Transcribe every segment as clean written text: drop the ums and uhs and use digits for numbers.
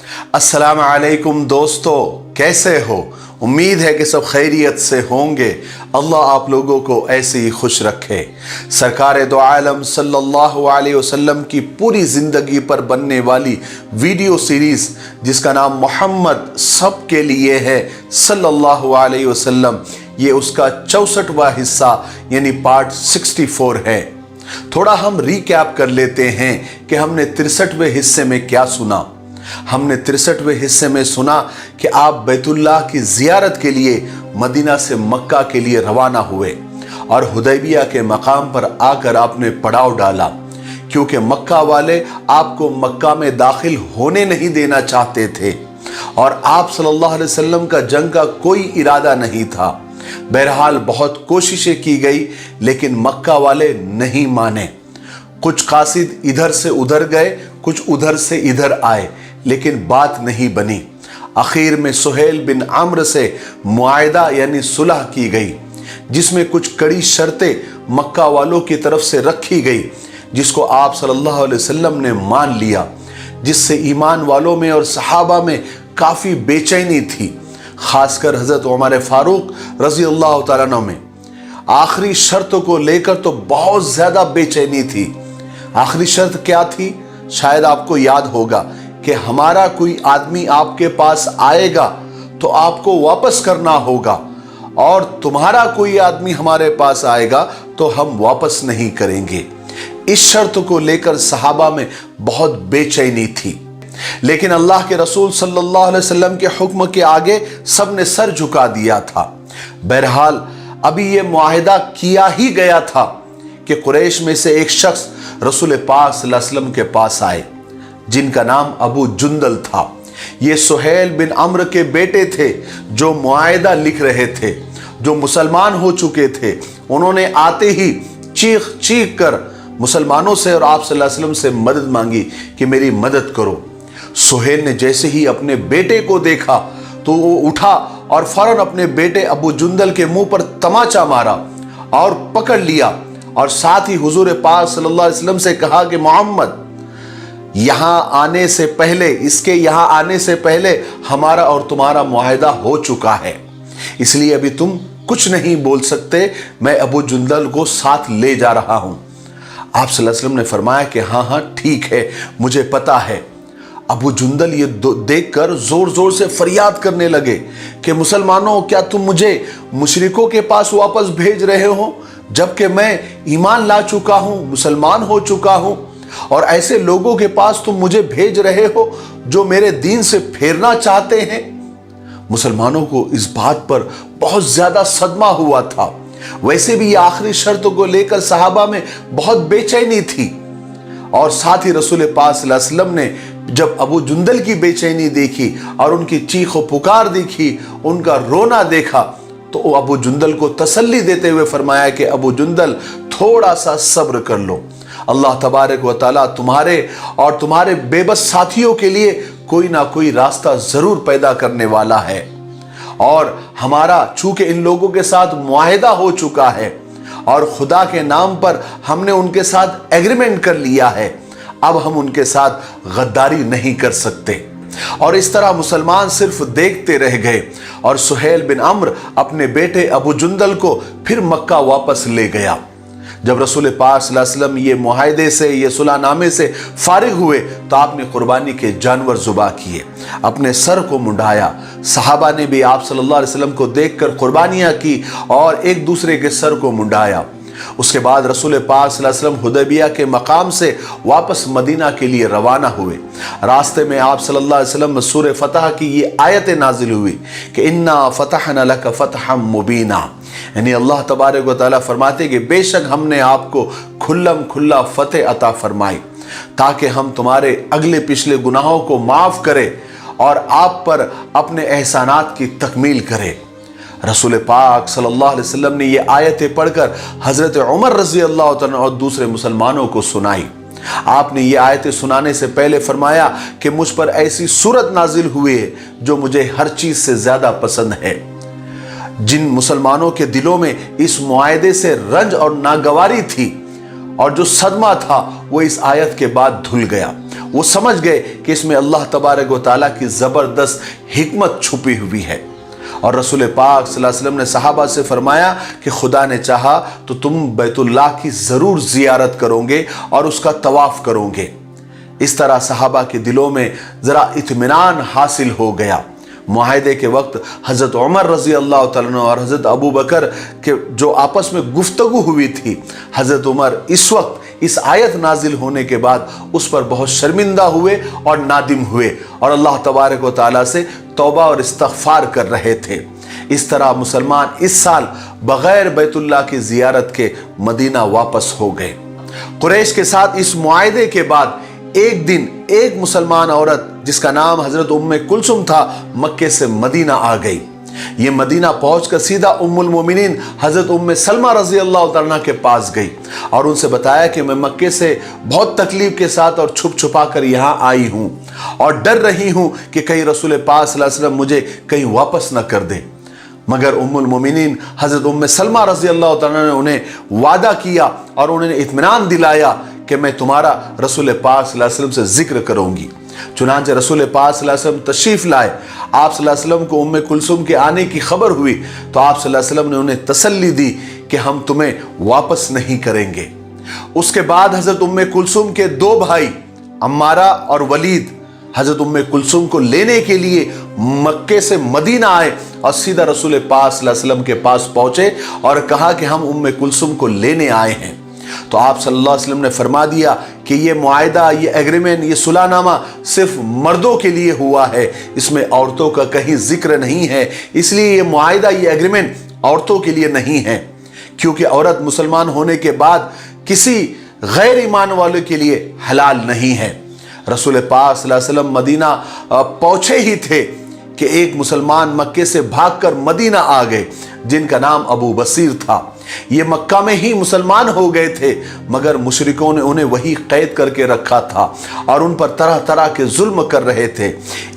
अस्सलाम वालेकुम दोस्तों, कैसे हो? उम्मीद है कि सब खैरियत से होंगे। अल्लाह आप लोगों को ऐसे ही खुश रखे। सरकार दो आलम सल्लल्लाहु अलैहि वसल्लम की पूरी ज़िंदगी पर बनने वाली वीडियो सीरीज़ जिसका नाम मोहम्मद सब के लिए है सल्लल्लाहु अलैहि वसल्लम, ये उसका 64वां हिस्सा यानी पार्ट 64 है। थोड़ा हम रिकैप कर लेते हैं कि हमने 63वें हिस्से में क्या सुना। हमने 63वें हिस्से में सुना कि आप बैतुल्लाह की ज़ियारत के लिए मदीना से मक्का के लिए रवाना हुए और हुदैबिया के मकाम पर आकर आपने पड़ाव डाला, क्योंकि मक्का वाले आपको मक्का में दाखिल होने नहीं देना चाहते थे और आप सल्लल्लाहु अलैहि वसल्लम का जंग का कोई इरादा नहीं था। बहरहाल बहुत कोशिशें की गई लेकिन मक्का वाले नहीं माने। कुछ कासिद इधर से उधर गए, कुछ उधर से इधर आए, लेकिन बात नहीं बनी। आखिर में सुहेल बिन अम्र से मुआहिदा यानी सुलह की गई, जिसमें कुछ कड़ी शर्तें मक्का वालों की तरफ से रखी गई, जिसको आप सल्लल्लाहु अलैहि वसल्लम ने मान लिया, जिससे ईमान वालों में और सहाबा में काफ़ी बेचैनी थी। खासकर हज़रत उमर फारूक रज़ी अल्लाह तआला अन्हु में आखिरी शर्तों को लेकर तो बहुत ज़्यादा बेचैनी थी। आखिरी शर्त क्या थी? शायद आपको याद होगा कि हमारा कोई आदमी आपके पास आएगा तो आपको वापस करना होगा, और तुम्हारा कोई आदमी हमारे पास आएगा तो हम वापस नहीं करेंगे। इस शर्त को लेकर सहाबा में बहुत बेचैनी थी, लेकिन अल्लाह के रसूल सल्लल्लाहु अलैहि वसल्लम के हुक्म के आगे सबने सर झुका दिया था। बहरहाल अभी ये मुआहिदा किया ही गया था कि कुरैश में से एक शख्स रसूल पाक सल्लल्लाहु अलैहि वसल्लम के पास आए, जिनका नाम अबू जुंदल था। ये सुहेल बिन अम्र के बेटे थे जो मुआहिदा लिख रहे थे, जो मुसलमान हो चुके थे। उन्होंने आते ही चीख चीख कर मुसलमानों से और आप सल्लल्लाहु अलैहि वसल्लम से मदद मांगी कि मेरी मदद करो। सुहेल ने जैसे ही अपने बेटे को देखा तो वो उठा और फौरन अपने बेटे अबू जुंदल के मुंह पर तमाचा मारा और पकड़ लिया, और साथ ही हुजूर पाक सल्लल्लाहु अलैहि वसल्लम से कहा कि मोहम्मद, यहां आने से पहले, इसके यहां आने से पहले हमारा और तुम्हारा मुआहिदा हो चुका है, इसलिए अभी तुम कुछ नहीं बोल सकते। मैं अबू जुंदल को साथ ले जा रहा हूं। आप सल्लल्लाहु अलैहि वसल्लम ने फरमाया कि हाँ हाँ ठीक है, मुझे पता है। अबू जुंदल ये देखकर जोर जोर से फरियाद करने लगे कि मुसलमानों, क्या तुम मुझे मुशरिकों के पास वापस भेज रहे हो, जबकि मैं ईमान ला चुका हूं, मुसलमान हो चुका हूं, और ऐसे लोगों के पास तुम मुझे भेज रहे हो जो मेरे दीन से फेरना चाहते हैं। मुसलमानों को इस बात पर बहुत ज्यादा सदमा हुआ था। वैसे भी आखिरी शर्तों को लेकर सहाबा में बहुत बेचैनी थी, और साथ ही रसूल पाक सल्लल्लाहु अलैहि वसल्लम ने जब अबू जुंदल की बेचैनी देखी और उनकी चीख व पुकार देखी, उनका रोना देखा, तो अबू जुंदल को तसल्ली देते हुए फरमाया कि अबू जुंदल, थोड़ा सा सब्र कर लो। अल्लाह तबारक व तआला तुम्हारे और तुम्हारे बेबस साथियों के लिए कोई ना कोई रास्ता जरूर पैदा करने वाला है, और हमारा चूंकि इन लोगों के साथ मुआहिदा हो चुका है और खुदा के नाम पर हमने उनके साथ एग्रीमेंट कर लिया है, अब हम उनके साथ गद्दारी नहीं कर सकते। और इस तरह मुसलमान सिर्फ देखते रह गए, और सुहेल बिन अम्र अपने बेटे अबू जुंदल को फिर मक्का वापस ले गया। जब रसूल पाक सल्लल्लाहु अलैहि वसल्लम ये मुआहिदे से, ये सुलहनामे से फारिग हुए तो आपने कुर्बानी के जानवर ज़ुबा किए, अपने सर को मुंडाया। सहाबा ने भी आप सल्लल्लाहु अलैहि वसल्लम को देखकर कुर्बानियाँ की और एक दूसरे के सर को मुंडाया। उसके बाद रसूल पाक सल्लल्लाहु अलैहि वसल्लम हुदैबिया के मकाम से वापस मदीना के लिए रवाना हुए। रास्ते में आप सल्लल्लाहु अलैहि वसल्लम सूरह फतह की ये आयतें नाजिल हुई कि इन्ना फतहना लक फतहम मुबीना, यानी अल्लाह तबारक व तआला फरमाते कि बेशक हमने आपको खुल्लम खुल्ला फतेह अता फरमाई, ताकि हम तुम्हारे अगले पिछले गुनाहों को माफ़ करें और आप पर अपने एहसानात की तकमील करें। रसूल पाक सल्लल्लाहु अलैहि वसल्लम ने ये आयतें पढ़कर हज़रत उमर रज़ी अल्लाह तआला और दूसरे मुसलमानों को सुनाई। आपने ये आयतें सुनाने से पहले फरमाया कि मुझ पर ऐसी सूरत नाजिल हुई है जो मुझे हर चीज़ से ज़्यादा पसंद है। जिन मुसलमानों के दिलों में इस मुआहिदे से रंज और नागवारी थी और जो सदमा था वो इस आयत के बाद धुल गया। वो समझ गए कि इसमें अल्लाह तबारक व तआला की ज़बरदस्त हिकमत छुपी हुई है। और रसूल पाक सल्लल्लाहु अलैहि वसल्लम ने सहाबा से फरमाया कि खुदा ने चाहा तो तुम बैतुल्लाह की ज़रूर ज़ियारत करोगे और उसका तवाफ़ करोगे। इस तरह सहाबा के दिलों में ज़रा इत्मीनान हासिल हो गया। मुआहिदे के वक्त हज़रत उमर रज़ी अल्लाह तआला अन्हु और हज़रत अबू बकर के जो आपस में गुफ्तगू हुई थी, हज़रत उमर इस वक्त इस आयत नाजिल होने के बाद उस पर बहुत शर्मिंदा हुए और नादिम हुए और अल्लाह तबारक व तआला से तौबा और इस्तग़फ़ार कर रहे थे। इस तरह मुसलमान इस साल बग़ैर बैतुल्लाह की ज़ियारत के मदीना वापस हो गए। कुरैश के साथ इस मुआहिदे के बाद एक दिन एक मुसलमान औरत जिसका नाम हजरत उम्मे कुलसुम था, मक्के से मदीना आ गई। ये मदीना पहुंचकर सीधा उम्मुल मोमिनीन हजरत उम्मे सलमा रजी अल्लाह तआला के पास गई और उनसे बताया कि मैं मक्के से बहुत तकलीफ के साथ और छुप छुपा कर यहाँ आई हूँ और डर रही हूँ कि कहीं रसूल पाक सल्लल्लाहु अलैहि वसल्लम मुझे कहीं वापस न कर दे। मगर उम्मुल मोमिनीन हजरत उम्मे सलमा रजी अल्लाह तआला ने उन्हें वादा किया और उन्हें इत्मीनान दिलाया कि मैं तुम्हारा रसूल पाक सल्लल्लाहु अलैहि वसल्लम से जिक्र करूंगी। चुनांचे रसूल पाक सल्लल्लाहु अलैहि वसल्लम तशरीफ लाए। आप सल्लल्लाहु अलैहि वसल्लम को उम्मे कुलसुम के आने की खबर हुई तो आप सल्लल्लाहु अलैहि वसल्लम ने उन्हें तसल्ली दी कि हम तुम्हें वापस नहीं करेंगे। उसके बाद हजरत उम्मे कुलसुम के दो भाई अम्मारा और वलीद हजरत उम्मे कुलसुम को लेने के लिए मक्के से मदीना आए और सीधा रसूल पाक सल्लल्लाहु अलैहि वसल्लम के पास पहुंचे और कहा कि हम उम्मे कुलसुम को लेने आए हैं। तो आप सल्लल्लाहु अलैहि वसल्लम ने फरमा दिया कि ये मुआहिदा, ये एग्रीमेंट, ये सुलहनामा सिर्फ मर्दों के लिए हुआ है, इसमें औरतों का कहीं जिक्र नहीं है। इसलिए ये मुआहिदा, ये एग्रीमेंट औरतों के लिए नहीं है, क्योंकि औरत मुसलमान होने के बाद किसी गैर ईमान वाले के लिए हलाल नहीं है। रसूल पाक सल्लल्लाहु अलैहि वसल्लम मदीना पहुंचे ही थे कि एक मुसलमान मक्के से भागकर मदीना आ गए जिनका नाम अबू बसीर था। ये मक्का में ही मुसलमान हो गए थे मगर मुशरिकों ने उन्हें वही कैद करके रखा था और उन पर तरह तरह के जुल्म कर रहे थे।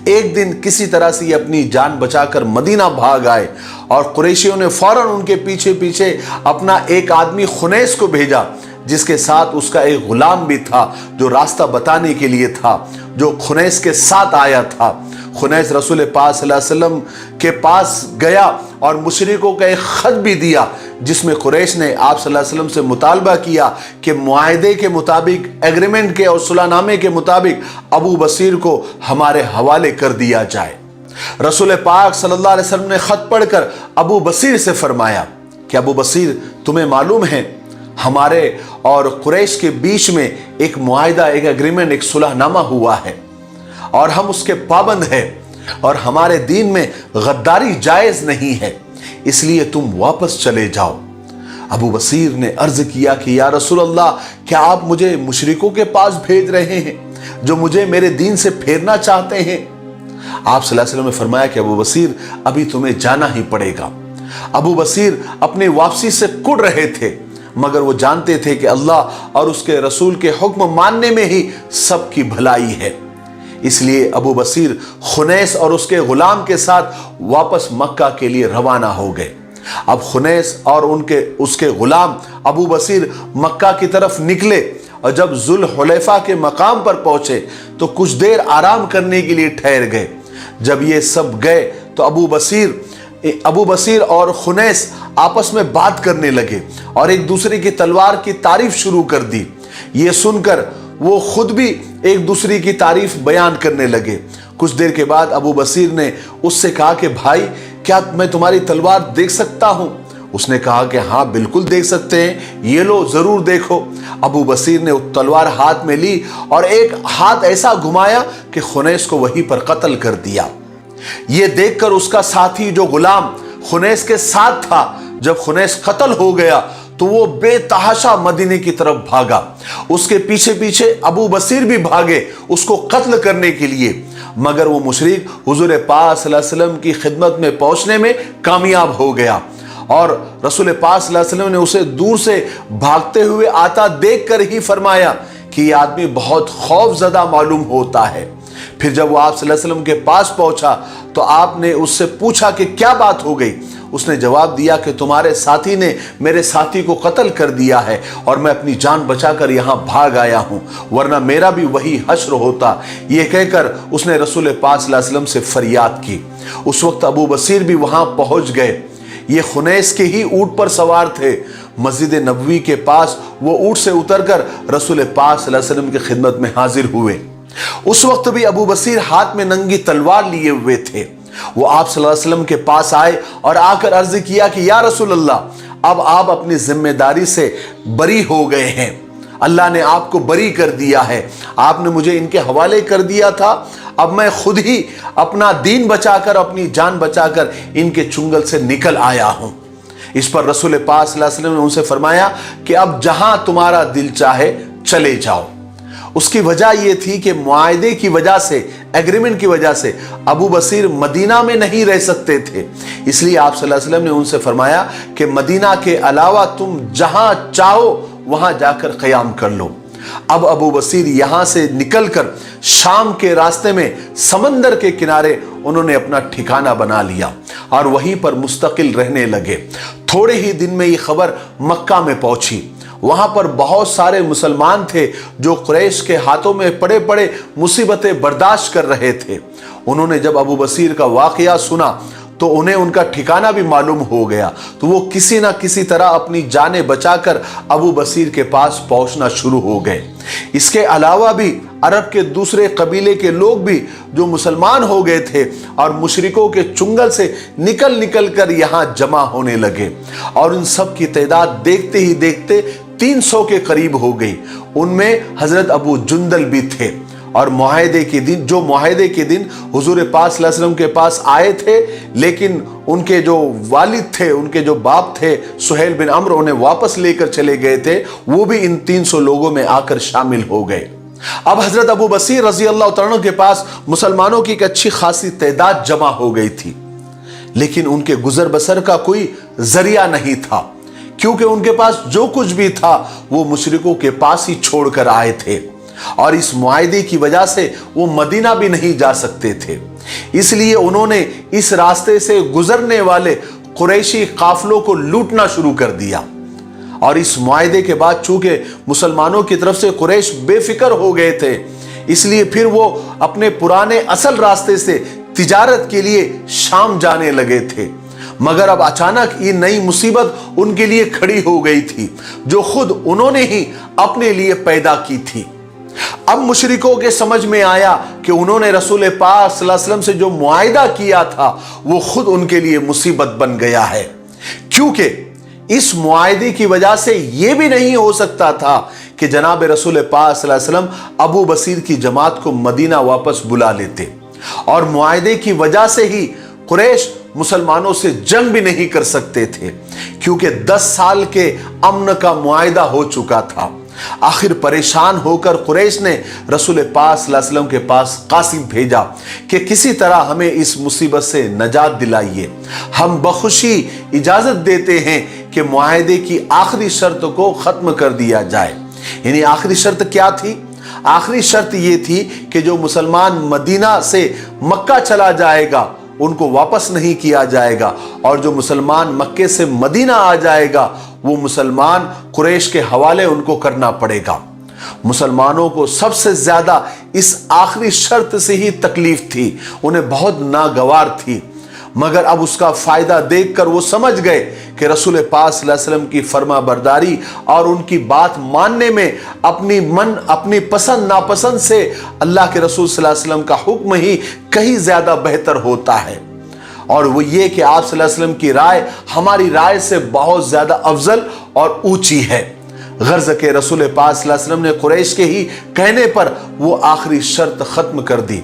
एक दिन किसी तरह से ये अपनी जान बचाकर मदीना भाग आए और कुरैशियों ने फौरन उनके पीछे पीछे अपना एक आदमी खुनैस को भेजा जिसके साथ उसका एक गुलाम भी था जो रास्ता बताने के लिए था, जो खुनैस के साथ आया था। खुनैस रसूल पाक सल्लल्लाहु अलैहि वसल्लम के पास गया और मुशरिकों का एक खत भी दिया जिसमें कुरैश ने आप सल्लल्लाहु अलैहि वसल्लम से मुतालबा किया कि मुआहिदे के मुताबिक, एग्रीमेंट के और सुलहनामे के मुताबिक अबू बसीर को हमारे हवाले कर दिया जाए। रसूल पाक सल्लल्लाहु अलैहि वसल्लम ने खत पढ़कर अबू बसीर से फरमाया कि अबू बसीर, तुम्हें मालूम है हमारे और कुरैश के बीच में एक मुआहिदा, एक एग्रीमेंट, एक सुलहनामा हुआ है और हम उसके पाबंद हैं और हमारे दीन में गद्दारी जायज नहीं है, इसलिए तुम वापस चले जाओ। अबू बसीर ने अर्ज किया कि या रसूल अल्लाह, क्या आप मुझे मुशरिकों के पास भेज रहे हैं जो मुझे मेरे दीन से फेरना चाहते हैं? आप सल्लल्लाहु अलैहि वसल्लम ने फरमाया कि अबू बसीर, अभी तुम्हें जाना ही पड़ेगा। अबू बसीर अपनी वापसी से कुड़ रहे थे मगर वो जानते थे कि अल्लाह और उसके रसूल के हुक्म मानने में ही सबकी भलाई है। इसलिए अबू बसीर खुनैस और उसके गुलाम के साथ वापस मक्का के लिए रवाना हो गए। अब खुनैस और उसके गुलाम अबू बसीर मक्का की तरफ निकले और जब जुल हुलैफा के मकाम पर पहुंचे तो कुछ देर आराम करने के लिए ठहर गए। जब ये सब गए तो अबू बसीर और खुनैस आपस में बात करने लगे और एक दूसरे की तलवार की तारीफ शुरू कर दी। ये सुनकर वो खुद भी एक दूसरे की तारीफ बयान करने लगे। कुछ देर के बाद अबू बसीर ने उससे कहा कि भाई, क्या मैं तुम्हारी तलवार देख सकता हूं? उसने कहा कि हाँ बिल्कुल देख सकते हैं, ये लो जरूर देखो। अबू बसीर ने तलवार हाथ में ली और एक हाथ ऐसा घुमाया कि खुनैस को वहीं पर कत्ल कर दिया। ये देखकर उसका साथी जो गुलाम खुनैस के साथ था, जब खुनैस कत्ल हो गया तो वो बेतहाशा मदीने की तरफ भागा। उसके पीछे पीछे अबू बसीर भी भागे उसको कत्ल करने के लिए, मगर वो मुशरिक हुजूर पाक सल्लल्लाहु अलैहि वसल्लम की खिदमत में पहुंचने में कामयाब हो गया और रसूल पाक सल्लल्लाहु अलैहि वसल्लम ने उसे दूर से भागते हुए आता देखकर ही फरमाया कि ये आदमी बहुत खौफजदा मालूम होता है। फिर जब वो आप सल्लल्लाहु अलैहि वसल्लम के पास पहुंचा तो आपने उससे पूछा कि क्या बात हो गई। उसने जवाब दिया कि तुम्हारे साथी ने मेरे साथी को कत्ल कर दिया है और मैं अपनी जान बचाकर यहाँ भाग आया हूँ, वरना मेरा भी वही हश्र होता। ये कहकर उसने रसूल पाक सल्लल्लाहु अलैहि वसल्लम से फरियाद की। उस वक्त अबू बसीर भी वहां पहुंच गए। ये खुनैस के ही ऊंट पर सवार थे। मस्जिद नबवी के पास वो ऊंट से उतरकर रसूल पाक सल्लल्लाहु अलैहि वसल्लम की खिदमत में हाजिर हुए। उस वक्त भी अबू बसीर हाथ में नंगी तलवार लिए हुए थे। वो आप सल्लल्लाहु अलैहि वसल्लम के पास आए और आकर अर्ज किया कि या रसूल अल्लाह, अब आप अपनी जिम्मेदारी से बरी हो गए हैं, अल्लाह ने आपको बरी कर दिया है, आपने मुझे इनके हवाले कर दिया था, अब मैं खुद ही अपना दीन बचाकर, अपनी जान बचाकर इनके चुंगल से निकल आया हूं। इस पर रसूल पाक सल्लल्लाहु अलैहि वसल्लम ने उनसे फरमाया कि अब जहां तुम्हारा दिल चाहे चले जाओ। उसकी वजह यह थी कि मुआहदे की वजह से, एग्रीमेंट की वजह से अबू बसीर मदीना में नहीं रह सकते थे। इसलिए आप सल्लल्लाहु अलैहि वसल्लम ने उनसे फरमाया कि मदीना के अलावा तुम जहां चाहो वहां जाकर क़याम कर लो। अब अबू बसीर यहां से निकलकर शाम के रास्ते में समंदर के किनारे उन्होंने अपना ठिकाना बना लिया और वहीं पर मुस्तकिल रहने लगे। थोड़े ही दिन में ये खबर मक्का में पहुंची। वहां पर बहुत सारे मुसलमान थे जो कुरैश के हाथों में पड़े पड़े मुसीबतें बर्दाश्त कर रहे थे। उन्होंने जब अबू बसीर का वाकया सुना तो उन्हें उनका ठिकाना भी मालूम हो गया, तो वो किसी ना किसी तरह अपनी जानें बचाकर अबू बसीर के पास पहुंचना शुरू हो गए। इसके अलावा भी अरब के दूसरे कबीले के लोग भी जो मुसलमान हो गए थे और मुशरिकों के चुंगल से निकल निकल कर यहाँ जमा होने लगे और उन सब की तादाद देखते ही देखते 300 के करीब हो गई। उनमें हजरत अबू जुंदल भी थे और मुआहदे के दिन हुजूर पाक सल्लल्लाहु अलैहि वसल्लम के पास आए थे, लेकिन उनके जो वालिद थे, उनके जो बाप थे सुहेल बिन अम्र, उन्हें वापस लेकर चले गए थे। वो भी इन 300 लोगों में आकर शामिल हो गए। अब हजरत अबू बसीर रजी अल्लाह तआला अन्हु के पास मुसलमानों की एक अच्छी खासी तादाद जमा हो गई थी, लेकिन उनके गुजर बसर का कोई जरिया नहीं था, क्योंकि उनके पास जो कुछ भी था वो मुशरिकों के पास ही छोड़कर आए थे और इस मुआहदे की वजह से वो मदीना भी नहीं जा सकते थे। इसलिए उन्होंने इस रास्ते से गुजरने वाले कुरैशी काफलों को लूटना शुरू कर दिया। और इस मुआहदे के बाद चूंकि मुसलमानों की तरफ से कुरैश बेफिक्र हो गए थे, इसलिए फिर वो अपने पुराने असल रास्ते से तिजारत के लिए शाम जाने लगे थे। मगर अब अचानक ये नई मुसीबत उनके लिए खड़ी हो गई थी जो खुद उन्होंने ही अपने लिए पैदा की थी। अब मुशरिकों के समझ में आया कि उन्होंने रसूल पाक सल्लल्लाहु अलैहि वसल्लम से जो मुआहदा किया था वो खुद उनके लिए मुसीबत बन गया है, क्योंकि इस मुआहदे की वजह से यह भी नहीं हो सकता था कि जनाब रसूल पाक सल्लल्लाहु अलैहि वसल्लम अबू बसीर की जमात को मदीना वापस बुला लेते और मुआहदे की वजह से ही कुरैश मुसलमानों से जंग भी नहीं कर सकते थे, क्योंकि 10 साल के अमन का मुआहदा हो चुका था। आखिर परेशान होकर कुरैश ने रसूल पाक सल्लल्लाहु अलैहि वसल्लम के पास कासिम भेजा कि किसी तरह हमें इस मुसीबत से नजात दिलाइए, हम बखुशी इजाजत देते हैं कि मुआहदे की आखिरी शर्त को खत्म कर दिया जाए। यानी आखिरी शर्त क्या थी? आखिरी शर्त यह थी कि जो मुसलमान मदीना से मक्का चला जाएगा उनको वापस नहीं किया जाएगा, और जो मुसलमान मक्के से मदीना आ जाएगा वो मुसलमान कुरैश के हवाले उनको करना पड़ेगा। मुसलमानों को सबसे ज्यादा इस आखिरी शर्त से ही तकलीफ थी, उन्हें बहुत नागवार थी। मगर अब उसका फायदा देखकर वो समझ गए कि रसूल पाक सल्लल्लाहु अलैहि वसल्लम की फर्मा बरदारी और उनकी बात मानने में अपनी पसंद नापसंद से अल्लाह के रसूल सल्लल्लाहु अलैहि वसल्लम का हुक्म ही कहीं ज्यादा बेहतर होता है, और वो ये कि आप सल्लल्लाहु अलैहि वसल्लम की राय हमारी राय से बहुत ज्यादा अफजल और ऊंची है। गर्ज के रसूल पाक सल्लल्लाहु अलैहि वसल्लम ने कुरैश के ही कहने पर वो आखिरी शर्त खत्म कर दी।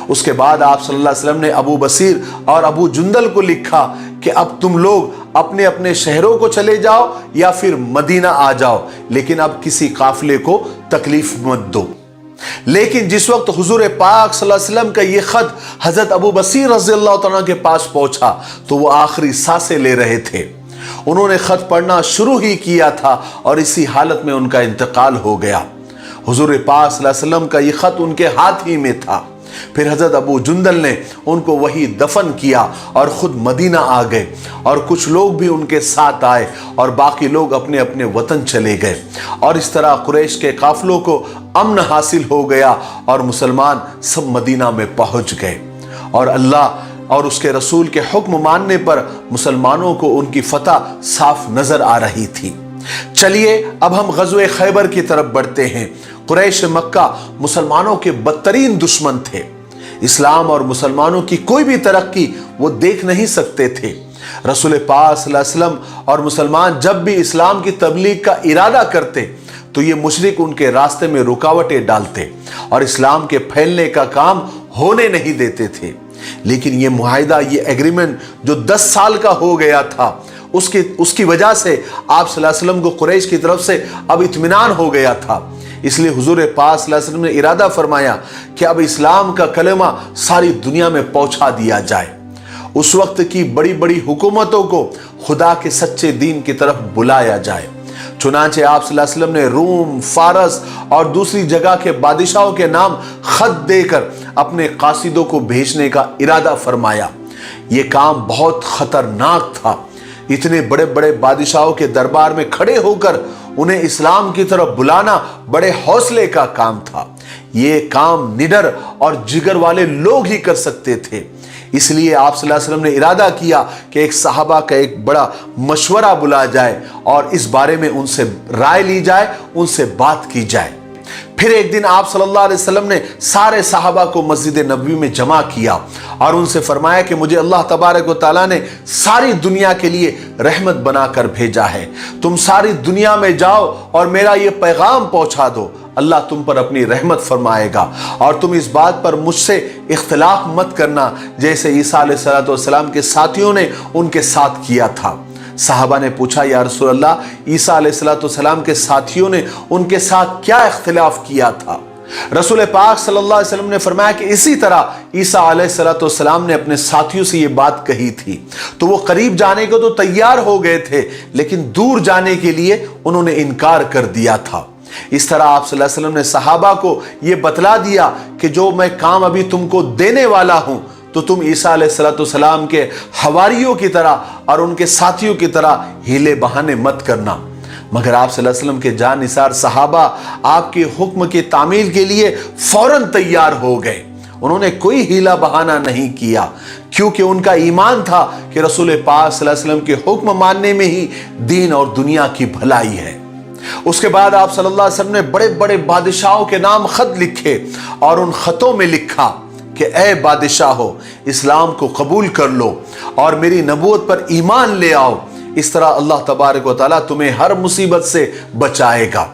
उसके बाद आप सल्लल्लाहु अलैहि वसल्लम ने अबू बसीर और अबू जुंदल को लिखा कि अब तुम लोग अपने अपने शहरों को चले जाओ या फिर मदीना आ जाओ, लेकिन अब किसी काफिले को तकलीफ मत दो। लेकिन जिस वक्त हुजूर पाक सल्लल्लाहु अलैहि वसल्लम का ये खत हजरत अबू बसीर रज़ियल्लाहु तआला के पास पहुंचा तो वो आखिरी सांसें ले रहे थे। उन्होंने खत पढ़ना शुरू ही किया था और इसी हालत में उनका इंतकाल हो गया। हुजूर पाक सल्लल्लाहु अलैहि वसल्लम का ये खत उनके हाथ ही में था। फिर हजरत अबू जुंदल ने उनको वही दफन किया और खुद मदीना आ गए, और कुछ लोग भी उनके साथ आए और बाकी लोग अपने अपने वतन चले गए। और इस तरह कुरैश के काफिलों को अमन हासिल हो गया और मुसलमान सब मदीना में पहुंच गए, और अल्लाह और उसके रसूल के हुक्म मानने पर मुसलमानों को उनकी फतह साफ नजर आ रही थी। चलिए अब हम गज़वे खैबर की तरफ बढ़ते हैं। कुरैश मक्का मुसलमानों के बदतरीन दुश्मन थे। इस्लाम और मुसलमानों की कोई भी तरक्की वो देख नहीं सकते थे। रसूल पाक सल्लल्लाहु अलैहि वसल्लम और मुसलमान जब भी इस्लाम की तबलीग का इरादा करते तो ये मुशरिक उनके रास्ते में रुकावटें डालते और इस्लाम के फैलने का काम होने नहीं देते थे। लेकिन ये मुआहिदा, ये एग्रीमेंट जो 10 साल का हो गया था, उसकी वजह से आप सल्लल्लाहु अलैहि वसल्लम को कुरैश की तरफ से अब इत्मीनान हो गया था। इसलिए हुजूर पाक सल्लल्लाहु अलैहि वसल्लम ने इरादा फरमाया कि अब इस्लाम का कलमा सारी दुनिया में पहुंचा दिया जाए। उस वक्त की बड़ी बड़ी हुकूमतों को खुदा के सच्चे दीन की तरफ बुलाया जाए। चुनांचे आप सल्लल्लाहु अलैहि वसल्लम ने रूम, फारस और दूसरी जगह के बादशाहों के नाम खत देकर अपने कासिदों को भेजने का इरादा फरमाया। यह काम बहुत खतरनाक था। इतने बड़े बड़े बादशाहों के दरबार में खड़े होकर उन्हें इस्लाम की तरफ बुलाना बड़े हौसले का काम था। ये काम निडर और जिगर वाले लोग ही कर सकते थे। इसलिए आप सल्लल्लाहु अलैहि वसल्लम ने इरादा किया कि एक सहाबा का एक बड़ा मशवरा बुलाया जाए और इस बारे में उनसे राय ली जाए, उनसे बात की जाए। फिर एक दिन आप सल्लल्लाहु अलैहि वसल्लम ने सारे सहाबा को मस्जिद नबवी में जमा किया और उनसे फरमाया कि मुझे अल्लाह तबारक व तआला ने सारी दुनिया के लिए रहमत बनाकर भेजा है। तुम सारी दुनिया में जाओ और मेरा ये पैगाम पहुंचा दो। अल्लाह तुम पर अपनी रहमत फरमाएगा और तुम इस बात पर मुझसे इख्तिलाफ मत करना जैसे ईसा अलैहिस्सलाम के साथियों ने उनके साथ किया था। साहबा ने पूछा, या रसूल अल्लाह, ईसा अलैहिस्सलाम के साथियों ने उनके साथ क्या इख्तिलाफ किया था? रसूल पाक सल्लल्लाहु अलैहि वसल्लम ने फरमाया कि इसी तरह ईसा अलैहिस्सलाम ने अपने साथियों से ये बात कही थी, तो वो करीब जाने को तो तैयार हो गए थे, लेकिन दूर जाने के लिए उन्होंने इनकार कर दिया था। इस तरह आप सल्लल्लाहु अलैहि वसल्लम ने सहाबा को यह बतला दिया कि जो मैं काम अभी तुमको देने वाला हूं, तो तुम ईसा अलैहिस्सलाम के हवारियों की तरह और उनके साथियों की तरह हीले बहाने मत करना। मगर आप सल्लल्लाहु अलैहि वसल्लम के जानिसार सहाबा आपके हुक्म की तामील के लिए फौरन तैयार हो गए। उन्होंने कोई हीला बहाना नहीं किया, क्योंकि उनका ईमान था कि रसूल पाक सल्लल्लाहु अलैहि वसल्लम के हुक्म मानने में ही दीन और दुनिया की भलाई है। उसके बाद आप सल्लल्लाहु अलैहि वसल्लम ने बड़े बड़े बादशाहों के नाम खत लिखे और उन खतों में लिखा कि ए बादशाहो, इस्लाम को कबूल कर लो और मेरी नबूवत पर ईमान ले आओ। इस तरह अल्लाह तबारक व तआला तुम्हें हर मुसीबत से बचाएगा।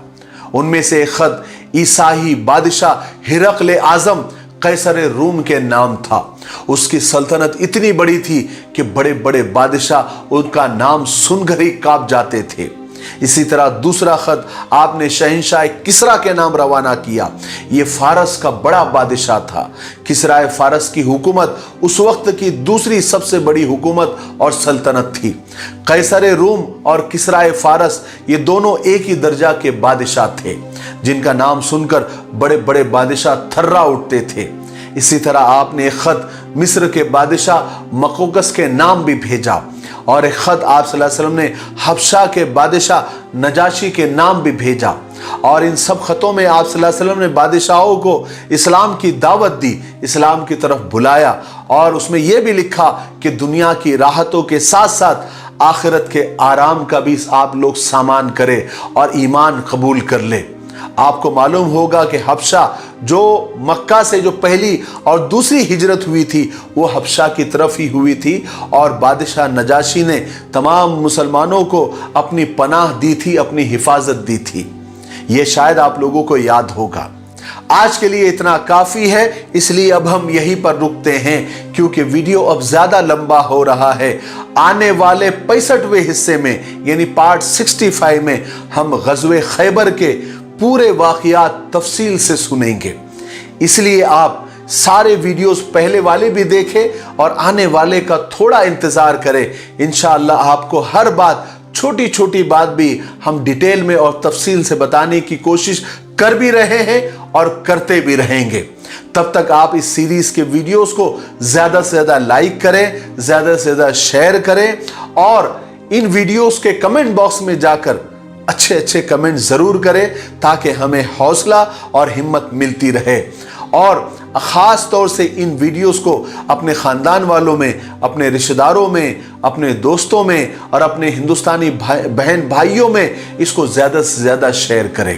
उनमें से एक खत ईसाई बादशाह हिरकल आजम कैसर रूम के नाम था। उसकी सल्तनत इतनी बड़ी थी कि बड़े बड़े बादशाह उनका नाम सुनकर ही कांप जाते थे। इसी तरह दूसरा खत आपने शहंशाह किसरा के नाम रवाना किया। यह फारस का बड़ा बादशाह था। किसरा फारस की हुकूमत उस वक्त की दूसरी सबसे बड़ी हुकूमत और सल्तनत थी। कैसर रूम और किसरा फारस ये दोनों एक ही दर्जा के बादशाह थे, जिनका नाम सुनकर बड़े बड़े बादशाह थर्रा उठते थे। इसी तरह आपने एक खत मिस्र के बादशाह मकोकस के नाम भी भेजा और एक खत आप सल्लल्लाहु अलैहि वसल्लम ने हबशा के बादशाह नजाशी के नाम भी भेजा। और इन सब खतों में आप सल्लल्लाहु अलैहि वसल्लम ने बादशाहों को इस्लाम की दावत दी, इस्लाम की तरफ बुलाया और उसमें यह भी लिखा कि दुनिया की राहतों के साथ साथ आखिरत के आराम का भी आप लोग सामान करें और ईमान कबूल कर ले। आपको मालूम होगा कि हबशा जो मक्का से जो पहली और दूसरी हिजरत हुई थी वो हबशा की तरफ ही हुई थी और बादशाह नजाशी ने तमाम मुसलमानों को अपनी पनाह दी थी, अपनी हिफाजत दी थी। ये शायद आप लोगों को याद होगा। आज के लिए इतना काफी है, इसलिए अब हम यहीं पर रुकते हैं क्योंकि वीडियो अब ज्यादा लंबा हो रहा है। आने वाले 65वें हिस्से में यानी पार्ट 65 में हम गज़वे खैबर के पूरे वाक़ियात तफसील से सुनेंगे। इसलिए आप सारे वीडियोस पहले वाले भी देखें और आने वाले का थोड़ा इंतजार करें। इंशाअल्लाह आपको हर बात, छोटी छोटी बात भी हम डिटेल में और तफसील से बताने की कोशिश कर भी रहे हैं اور کرتے بھی رہیں گے۔ تب تک آپ اس سیریز کے ویڈیوز کو زیادہ سے زیادہ لائک کریں، زیادہ سے زیادہ شیئر کریں، اور ان ویڈیوز کے کمنٹ باکس میں جا کر اچھے اچھے کمنٹ ضرور کریں تاکہ ہمیں حوصلہ اور ہمت ملتی رہے۔ اور خاص طور سے ان ویڈیوز کو اپنے خاندان والوں میں، اپنے رشتہ داروں میں، اپنے دوستوں میں اور اپنے ہندوستانی بہن بھائیوں میں اس کو زیادہ سے زیادہ شیئر کریں۔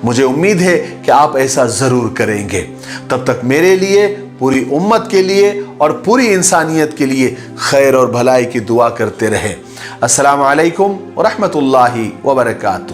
مجھے امید ہے کہ آپ ایسا ضرور کریں گے۔ تب تک میرے لیے، پوری امت کے لیے اور پوری انسانیت کے لیے خیر اور بھلائی کی دعا کرتے رہیں۔ السلام علیکم ورحمۃ اللہ وبرکاتہ۔